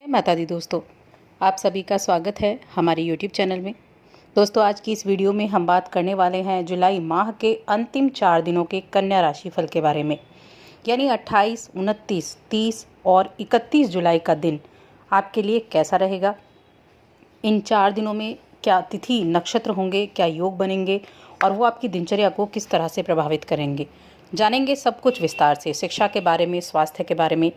माता दी दोस्तों, आप सभी का स्वागत है हमारे YouTube चैनल में। दोस्तों, आज की इस वीडियो में हम बात करने वाले हैं जुलाई माह के अंतिम 4 दिनों के कन्या राशि फल के बारे में। यानी 28, 29, 30 और 31 जुलाई का दिन आपके लिए कैसा रहेगा। इन 4 दिनों में क्या तिथि नक्षत्र होंगे, क्या योग बनेंगे और वो आपकी दिनचर्या को किस तरह से प्रभावित करेंगे, जानेंगे सब कुछ विस्तार से। शिक्षा के बारे में, स्वास्थ्य के बारे में,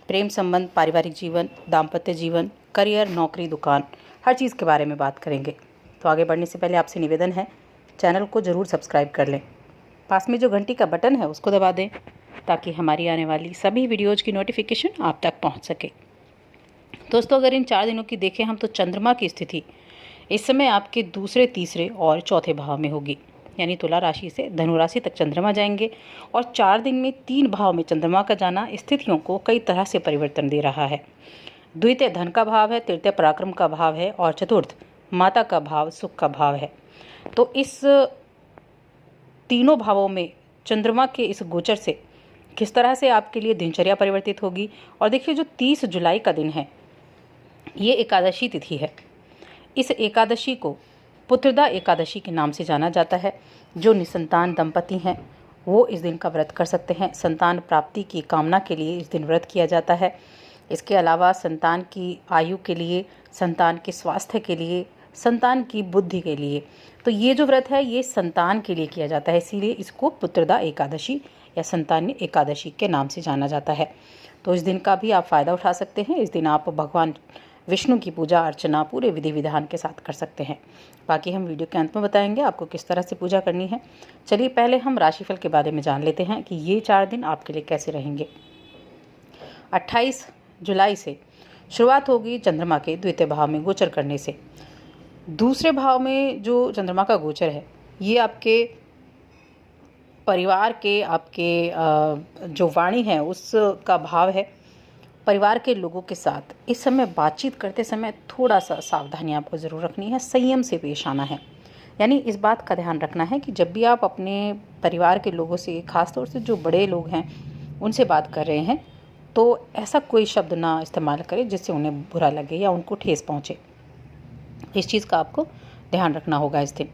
प्रेम संबंध, पारिवारिक जीवन, दाम्पत्य जीवन, करियर, नौकरी, दुकान, हर चीज़ के बारे में बात करेंगे। तो आगे बढ़ने से पहले आपसे निवेदन है, चैनल को ज़रूर सब्सक्राइब कर लें। पास में जो घंटी का बटन है उसको दबा दें ताकि हमारी आने वाली सभी वीडियोज़ की नोटिफिकेशन आप तक पहुंच सके। दोस्तों, अगर इन 4 दिनों की देखें हम तो चंद्रमा की स्थिति इस समय आपके दूसरे, तीसरे और चौथे भाव में होगी। यानी तुला राशि से धनु राशि तक चंद्रमा जाएंगे और 4 दिन में 3 भाव में चंद्रमा का जाना स्थितियों को कई तरह से परिवर्तन दे रहा है। द्वितीय धन का भाव है, तृतीय पराक्रम का भाव है और चतुर्थ माता का भाव, सुख का भाव है। तो इस तीनों भावों में चंद्रमा के इस गोचर से किस तरह से आपके लिए दिनचर्या परिवर्तित होगी। और देखिए, जो 30 जुलाई का दिन है ये एकादशी तिथि है। इस एकादशी को पुत्रदा एकादशी के नाम से जाना जाता है। जो निसंतान दंपति हैं वो इस दिन का व्रत कर सकते हैं। संतान प्राप्ति की कामना के लिए इस दिन व्रत किया जाता है। इसके अलावा संतान की आयु के लिए, संतान के स्वास्थ्य के लिए, संतान की बुद्धि के लिए, तो ये जो व्रत है ये संतान के लिए किया जाता है। इसीलिए इसको पुत्रदा एकादशी या संतान एकादशी के नाम से जाना जाता है। तो इस दिन का भी आप फ़ायदा उठा सकते हैं। इस दिन आप भगवान विष्णु की पूजा अर्चना पूरे विधि विधान के साथ कर सकते हैं। बाकी हम वीडियो के अंत में बताएंगे आपको किस तरह से पूजा करनी है। चलिए पहले हम राशिफल के बारे में जान लेते हैं कि ये 4 दिन आपके लिए कैसे रहेंगे। 28 जुलाई से शुरुआत होगी चंद्रमा के द्वितीय भाव में गोचर करने से। दूसरे भाव में जो चंद्रमा का गोचर है ये आपके परिवार के, आपके जो वाणी है उसका भाव है। परिवार के लोगों के साथ इस समय बातचीत करते समय थोड़ा सा सावधानी आपको ज़रूर रखनी है, संयम से पेश आना है। यानी इस बात का ध्यान रखना है कि जब भी आप अपने परिवार के लोगों से, खासतौर से जो बड़े लोग हैं उनसे बात कर रहे हैं, तो ऐसा कोई शब्द ना इस्तेमाल करें जिससे उन्हें बुरा लगे या उनको ठेस पहुँचे। इस चीज़ का आपको ध्यान रखना होगा इस दिन।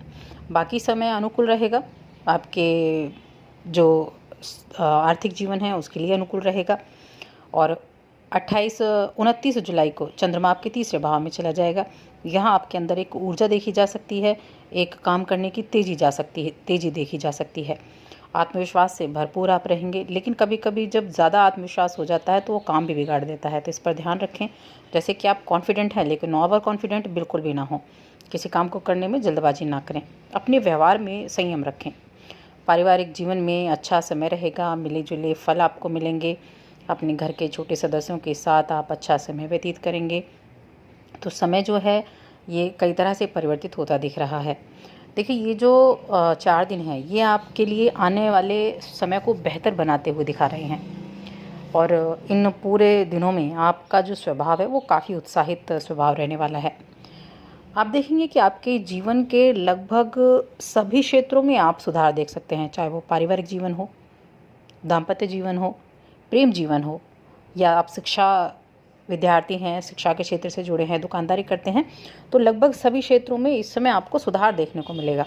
बाकी समय अनुकूल रहेगा। आपके जो आर्थिक जीवन है उसके लिए अनुकूल रहेगा। और 29 जुलाई को चंद्रमा आपके तीसरे भाव में चला जाएगा। यहाँ आपके अंदर एक ऊर्जा देखी जा सकती है, एक काम करने की तेज़ी देखी जा सकती है। आत्मविश्वास से भरपूर आप रहेंगे, लेकिन कभी कभी जब ज़्यादा आत्मविश्वास हो जाता है तो वो काम भी बिगाड़ देता है। तो इस पर ध्यान रखें। जैसे कि आप कॉन्फिडेंट हैं लेकिन ओवर कॉन्फिडेंट बिल्कुल भी ना हो। किसी काम को करने में जल्दबाजी ना करें। अपने व्यवहार में संयम रखें। पारिवारिक जीवन में अच्छा समय रहेगा, मिले जुले फल आपको मिलेंगे। अपने घर के छोटे सदस्यों के साथ आप अच्छा समय व्यतीत करेंगे। तो समय जो है ये कई तरह से परिवर्तित होता दिख रहा है। देखिए, ये जो 4 दिन है ये आपके लिए आने वाले समय को बेहतर बनाते हुए दिखा रहे हैं। और इन पूरे दिनों में आपका जो स्वभाव है वो काफ़ी उत्साहित स्वभाव रहने वाला है। आप देखेंगे कि आपके जीवन के लगभग सभी क्षेत्रों में आप सुधार देख सकते हैं, चाहे वो पारिवारिक जीवन हो, दाम्पत्य जीवन हो, प्रेम जीवन हो, या आप शिक्षा विद्यार्थी हैं, शिक्षा के क्षेत्र से जुड़े हैं, दुकानदारी करते हैं, तो लगभग सभी क्षेत्रों में इस समय आपको सुधार देखने को मिलेगा।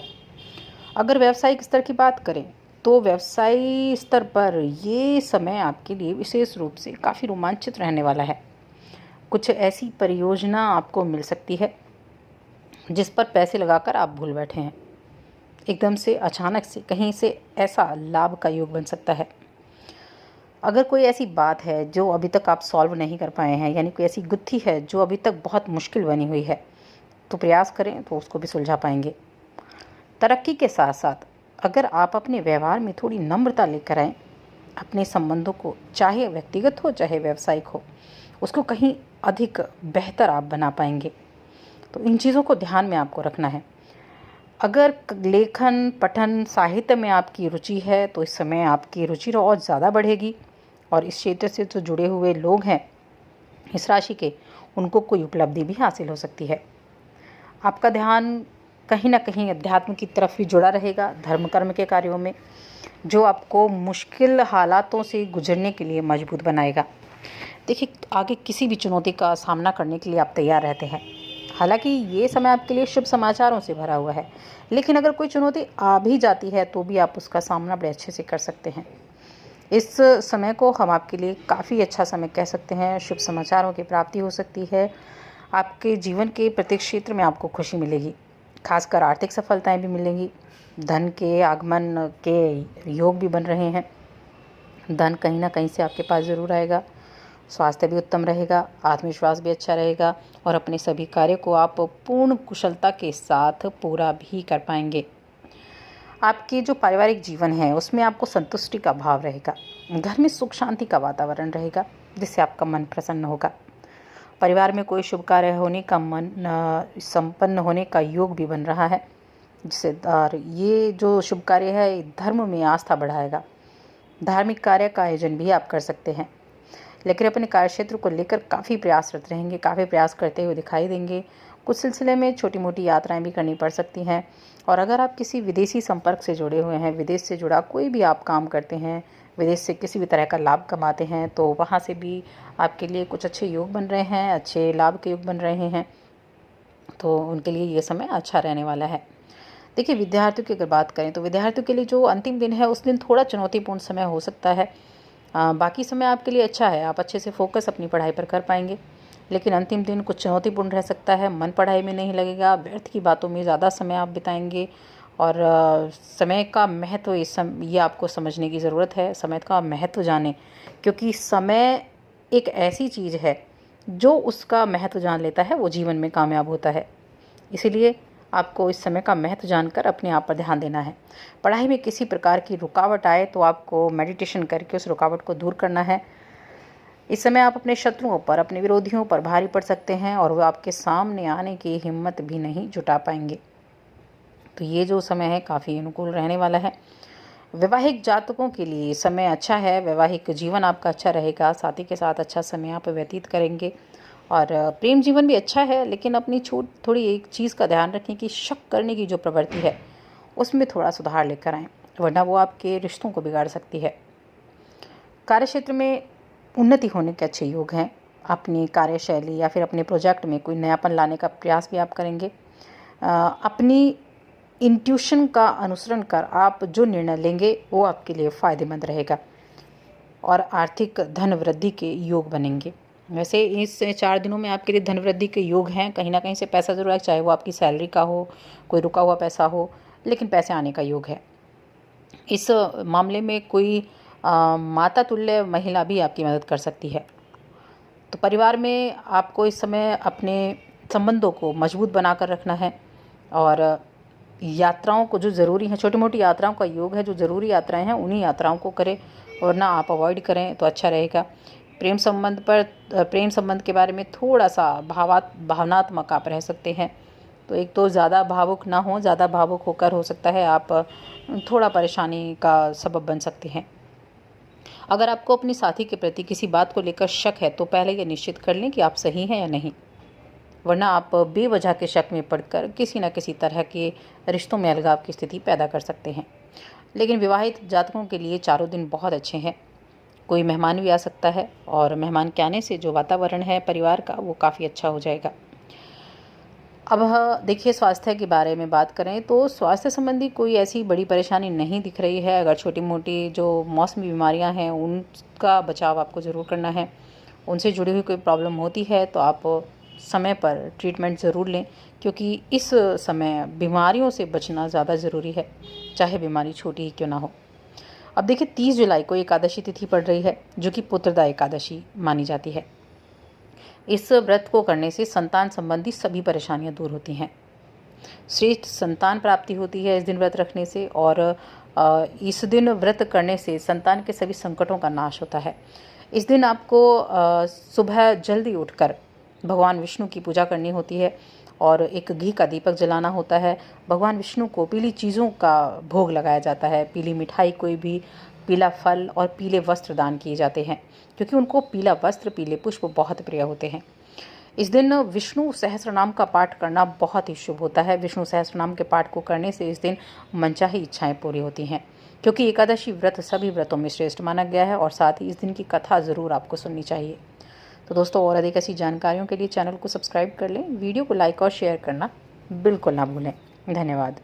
अगर व्यावसायिक स्तर की बात करें तो व्यवसायी स्तर पर ये समय आपके लिए विशेष रूप से काफ़ी रोमांचित रहने वाला है। कुछ ऐसी परियोजना आपको मिल सकती है जिस पर पैसे लगाकर आप भूल बैठे हैं। एकदम से अचानक से कहीं से ऐसा लाभ का योग बन सकता है। अगर कोई ऐसी बात है जो अभी तक आप सॉल्व नहीं कर पाए हैं, यानी कोई ऐसी गुत्थी है जो अभी तक बहुत मुश्किल बनी हुई है, तो प्रयास करें तो उसको भी सुलझा पाएंगे। तरक्की के साथ साथ अगर आप अपने व्यवहार में थोड़ी नम्रता लेकर आएँ, अपने संबंधों को, चाहे व्यक्तिगत हो चाहे व्यावसायिक हो, उसको कहीं अधिक बेहतर आप बना पाएंगे। तो इन चीज़ों को ध्यान में आपको रखना है। अगर लेखन, पठन, साहित्य में आपकी रुचि है तो इस समय आपकी रुचि और ज़्यादा बढ़ेगी। और इस क्षेत्र से जो जुड़े हुए लोग हैं इस राशि के, उनको कोई उपलब्धि भी हासिल हो सकती है। आपका ध्यान कहीं ना कहीं अध्यात्म की तरफ भी जुड़ा रहेगा, धर्म कर्म के कार्यों में, जो आपको मुश्किल हालातों से गुजरने के लिए मजबूत बनाएगा। देखिए, आगे किसी भी चुनौती का सामना करने के लिए आप तैयार रहते हैं। हालाँकि ये समय आपके लिए शुभ समाचारों से भरा हुआ है, लेकिन अगर कोई चुनौती आ भी जाती है तो भी आप उसका सामना बड़े अच्छे से कर सकते हैं। इस समय को हम आपके लिए काफ़ी अच्छा समय कह सकते हैं। शुभ समाचारों की प्राप्ति हो सकती है। आपके जीवन के प्रत्येक क्षेत्र में आपको खुशी मिलेगी, खासकर आर्थिक सफलताएँ भी मिलेंगी। धन के आगमन के योग भी बन रहे हैं। धन कहीं न कहीं से आपके पास ज़रूर आएगा। स्वास्थ्य भी उत्तम रहेगा, आत्मविश्वास भी अच्छा रहेगा और अपने सभी कार्य को आप पूर्ण कुशलता के साथ पूरा भी कर पाएँगे। आपकी जो पारिवारिक जीवन है उसमें आपको संतुष्टि का भाव रहेगा। घर में सुख शांति का वातावरण रहेगा, जिससे आपका मन प्रसन्न होगा। परिवार में कोई शुभ कार्य होने का संपन्न होने का योग भी बन रहा है, जिससे और ये जो शुभ कार्य है धर्म में आस्था बढ़ाएगा। धार्मिक कार्य का आयोजन भी आप कर सकते हैं, लेकिन अपने कार्यक्षेत्र को लेकर काफ़ी प्रयासरत रहेंगे, काफ़ी प्रयास करते हुए दिखाई देंगे। कुछ सिलसिले में छोटी मोटी यात्राएं भी करनी पड़ सकती हैं। और अगर आप किसी विदेशी संपर्क से जुड़े हुए हैं, विदेश से जुड़ा कोई भी आप काम करते हैं, विदेश से किसी भी तरह का लाभ कमाते हैं, तो वहाँ से भी आपके लिए कुछ अच्छे योग बन रहे हैं, अच्छे लाभ के योग बन रहे हैं। तो उनके लिए ये समय अच्छा रहने वाला है। देखिए, विद्यार्थियों की अगर बात करें तो विद्यार्थियों के लिए जो अंतिम दिन है उस दिन थोड़ा चुनौतीपूर्ण समय हो सकता है। बाकी समय आपके लिए अच्छा है, आप अच्छे से फोकस अपनी पढ़ाई पर कर पाएंगे, लेकिन अंतिम दिन कुछ चुनौतीपूर्ण रह सकता है। मन पढ़ाई में नहीं लगेगा, व्यर्थ की बातों में ज़्यादा समय आप बिताएंगे। और समय का महत्व ये आपको समझने की ज़रूरत है। समय का महत्व जानें, क्योंकि समय एक ऐसी चीज़ है जो उसका महत्व जान लेता है वो जीवन में कामयाब होता है। इसीलिए आपको इस समय का महत्व जानकर अपने आप पर ध्यान देना है। पढ़ाई में किसी प्रकार की रुकावट आए तो आपको मेडिटेशन करके उस रुकावट को दूर करना है। इस समय आप अपने शत्रुओं पर, अपने विरोधियों पर भारी पड़ सकते हैं और वो आपके सामने आने की हिम्मत भी नहीं जुटा पाएंगे। तो ये जो समय है काफ़ी अनुकूल रहने वाला है। वैवाहिक जातकों के लिए समय अच्छा है, वैवाहिक जीवन आपका अच्छा रहेगा, साथी के साथ अच्छा समय आप व्यतीत करेंगे। और प्रेम जीवन भी अच्छा है, लेकिन अपनी थोड़ी एक चीज़ का ध्यान रखें कि शक करने की जो प्रवृत्ति है उसमें थोड़ा सुधार लेकर आएँ, वरना वो आपके रिश्तों को बिगाड़ सकती है। कार्यक्षेत्र में उन्नति होने के अच्छे योग हैं। अपनी कार्यशैली या फिर अपने प्रोजेक्ट में कोई नयापन लाने का प्रयास भी आप करेंगे। अपनी इंट्यूशन का अनुसरण कर आप जो निर्णय लेंगे वो आपके लिए फ़ायदेमंद रहेगा और आर्थिक धन वृद्धि के योग बनेंगे। वैसे इस 4 दिनों में आपके लिए धन वृद्धि के योग हैं। कहीं ना कहीं से पैसा ज़रूर आए, चाहे वो आपकी सैलरी का हो, कोई रुका हुआ पैसा हो, लेकिन पैसे आने का योग है। इस मामले में कोई माता तुल्य महिला भी आपकी मदद कर सकती है। तो परिवार में आपको इस समय अपने संबंधों को मजबूत बनाकर रखना है और यात्राओं को जो ज़रूरी हैं, छोटी मोटी यात्राओं का योग है, जो ज़रूरी यात्राएं हैं उन्हीं यात्राओं को करें, वरना आप अवॉइड करें तो अच्छा रहेगा। प्रेम संबंध के बारे में थोड़ा सा भावनात्मक आप रह सकते हैं। तो एक तो ज़्यादा भावुक ना हो, ज़्यादा भावुक होकर हो सकता है आप थोड़ा परेशानी का सबब बन सकते हैं। अगर आपको अपने साथी के प्रति किसी बात को लेकर शक है तो पहले ये निश्चित कर लें कि आप सही हैं या नहीं, वरना आप बेवजह के शक में पड़कर किसी न किसी तरह के रिश्तों में अलगाव की स्थिति पैदा कर सकते हैं। लेकिन विवाहित जातकों के लिए चारों दिन बहुत अच्छे हैं। कोई मेहमान भी आ सकता है और मेहमान के आने से जो वातावरण है परिवार का वो काफ़ी अच्छा हो जाएगा। अब देखिए, स्वास्थ्य के बारे में बात करें तो स्वास्थ्य संबंधी कोई ऐसी बड़ी परेशानी नहीं दिख रही है। अगर छोटी मोटी जो मौसमी बीमारियां हैं उनका बचाव आपको ज़रूर करना है। उनसे जुड़ी हुई कोई प्रॉब्लम होती है तो आप समय पर ट्रीटमेंट ज़रूर लें, क्योंकि इस समय बीमारियों से बचना ज़्यादा ज़रूरी है, चाहे बीमारी छोटी ही क्यों ना हो। अब देखिए, 30 जुलाई को एकादशी तिथि पड़ रही है, जो कि पुत्रदा एकादशी मानी जाती है। इस व्रत को करने से संतान संबंधी सभी परेशानियां दूर होती हैं। श्रेष्ठ संतान प्राप्ति होती है इस दिन व्रत रखने से, और इस दिन व्रत करने से संतान के सभी संकटों का नाश होता है। इस दिन आपको सुबह जल्दी उठकर भगवान विष्णु की पूजा करनी होती है और एक घी का दीपक जलाना होता है। भगवान विष्णु को पीली चीज़ों का भोग लगाया जाता है, पीली मिठाई, कोई भी पीला फल और पीले वस्त्र दान किए जाते हैं, क्योंकि उनको पीला वस्त्र, पीले पुष्प बहुत प्रिय होते हैं। इस दिन विष्णु सहस्त्रनाम का पाठ करना बहुत ही शुभ होता है। विष्णु सहस्त्रनाम के पाठ को करने से इस दिन मनचाही इच्छाएं पूरी होती हैं। क्योंकि एकादशी व्रत सभी व्रतों में श्रेष्ठ माना गया है और साथ ही इस दिन की कथा ज़रूर आपको सुननी चाहिए। तो दोस्तों, और अधिक ऐसी जानकारियों के लिए चैनल को सब्सक्राइब कर लें, वीडियो को लाइक और शेयर करना बिल्कुल ना भूलें। धन्यवाद।